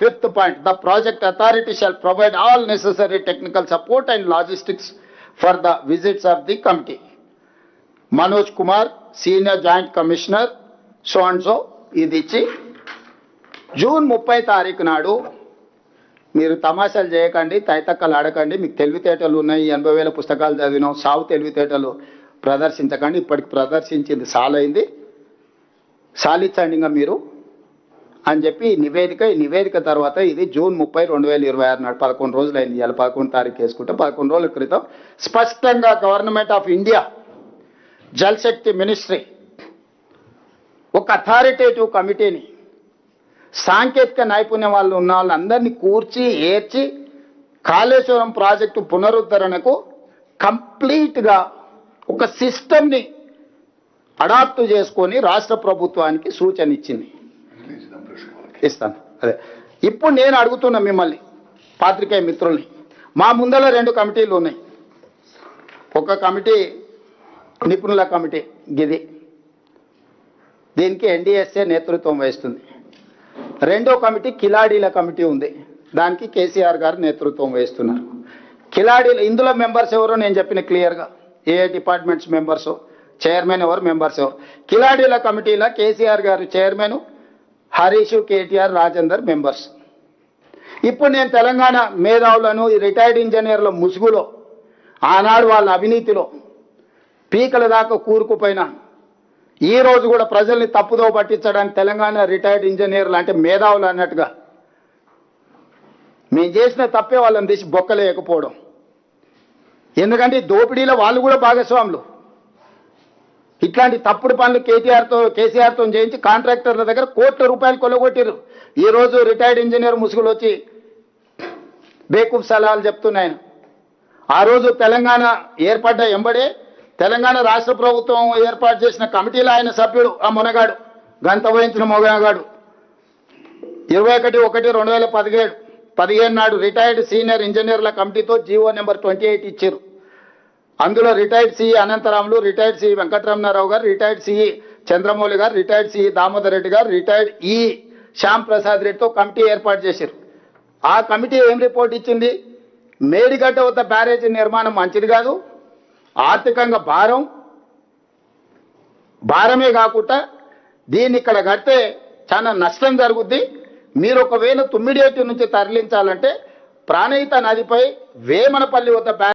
Fifth point, the project authority shall provide all necessary technical support and logistics for the visits of the committee. Manoj Kumar, Senior Joint Commissioner, so and so, ఇది ఇచ్చి June 30 తారీఖు నాడు మీరు తమాషాలు చేయకండి, తైతక్కలు ఆడకండి, మీకు తెలివితేటలు ఉన్నాయి, 80,000 పుస్తకాలు చదివినాం, సావు తెలివితేటలు ప్రదర్శించకండి, ఇప్పటికి ప్రదర్శించింది సాలైంది, సాలించండి ఇంకా మీరు అని చెప్పి నివేదిక తర్వాత ఇది జూన్ 30, 2026 నాడు 11 రోజులైంది. ఇవాళ 11 తారీఖు వేసుకుంటే 11 రోజుల క్రితం స్పష్టంగా government of India Jalshakti ministry ఒక అథారిటేటివ్ కమిటీని, సాంకేతిక నైపుణ్యం వాళ్ళు ఉన్న వాళ్ళందరినీ కూర్చి ఏర్చి కాళేశ్వరం ప్రాజెక్టు పునరుద్ధరణకు కంప్లీట్గా ఒక సిస్టమ్ని అడాప్ట్ చేసుకొని రాష్ట్ర ప్రభుత్వానికి సూచన ఇచ్చింది. ఇస్తాను. అదే ఇప్పుడు నేను అడుగుతున్నా మిమ్మల్ని పాత్రికేయ మిత్రుల్ని, మా ముందర 2 కమిటీలు ఉన్నాయి. ఒక కమిటీ నిపుణుల కమిటీ గిది, దీనికి ఎన్డీఎస్ఏ నేతృత్వం వహిస్తుంది. రెండో కమిటీ కిలాడీల కమిటీ ఉంది, దానికి కేసీఆర్ గారు నేతృత్వం వహిస్తున్నారు. కిలాడీలు ఇందులో మెంబర్స్ ఎవరో నేను చెప్పిన క్లియర్గా, ఏ డిపార్ట్మెంట్స్ మెంబర్స్, చైర్మన్ ఎవరు, మెంబర్స్ ఎవరు. కిలాడీల కమిటీలో కేసీఆర్ గారు చైర్మన్, హరీష్, కేటీఆర్, రాజేందర్ మెంబర్స్. ఇప్పుడు నేను తెలంగాణ మేధావులను, రిటైర్డ్ ఇంజనీర్ల ముసుగులో, ఆనాడు వాళ్ళ అవినీతిలో పీకల దాకా కూరుకుపోయినా ఈ రోజు కూడా ప్రజల్ని తప్పుదో పట్టించడానికి తెలంగాణ రిటైర్డ్ ఇంజనీర్లు అంటే మేధావులు అన్నట్టుగా మేము చేసిన తప్పే వాళ్ళని తీసి బొక్కలేయకపోవడం. ఎందుకంటే దోపిడీలో వాళ్ళు కూడా భాగస్వాములు. ఇట్లాంటి తప్పుడు పనులు కేసీఆర్తో చేయించి కాంట్రాక్టర్ల దగ్గర కోట్ల రూపాయలు కొల్లగొట్టారు. ఈరోజు రిటైర్డ్ ఇంజనీర్ ముసుగులు వచ్చి బేకూఫ్ సలహాలు చెప్తున్నాయను. ఆ రోజు తెలంగాణ ఏర్పడ్డ ఎంబడే తెలంగాణ రాష్ట్ర ప్రభుత్వం ఏర్పాటు చేసిన కమిటీలో ఆయన సభ్యుడు, ఆ మొనగాడు, గంత వహించిన మొనగాడు, 21/1/2017 నాడు రిటైర్డ్ సీనియర్ ఇంజనీర్ల కమిటీతో జీవో నెంబర్ 28 ఇచ్చారు. అందులో retired CE Anantharamulu, retired CE Venkataramanarao గారు, రిటైర్డ్ సిఈ చంద్రమౌళి గారు, రిటైర్డ్ సిఈ దామోదర్ రెడ్డి గారు, రిటైర్డ్ ఈ శ్యామ్ ప్రసాద్ రెడ్డితో కమిటీ ఏర్పాటు చేశారు. ఆ కమిటీ ఏం రిపోర్ట్ ఇచ్చింది? మేడిగడ్డ వద్ద బ్యారేజీ నిర్మాణం మంచిది కాదు, ఆర్థికంగా భారమే కాకుండా దీన్ని ఇక్కడ కడితే చాలా నష్టం జరుగుద్ది. మీరు ఒకవేళ తుమ్మిడియేటి నుంచి తరలించాలంటే ప్రాణహిత నదిపై వేమనపల్లి వద్ద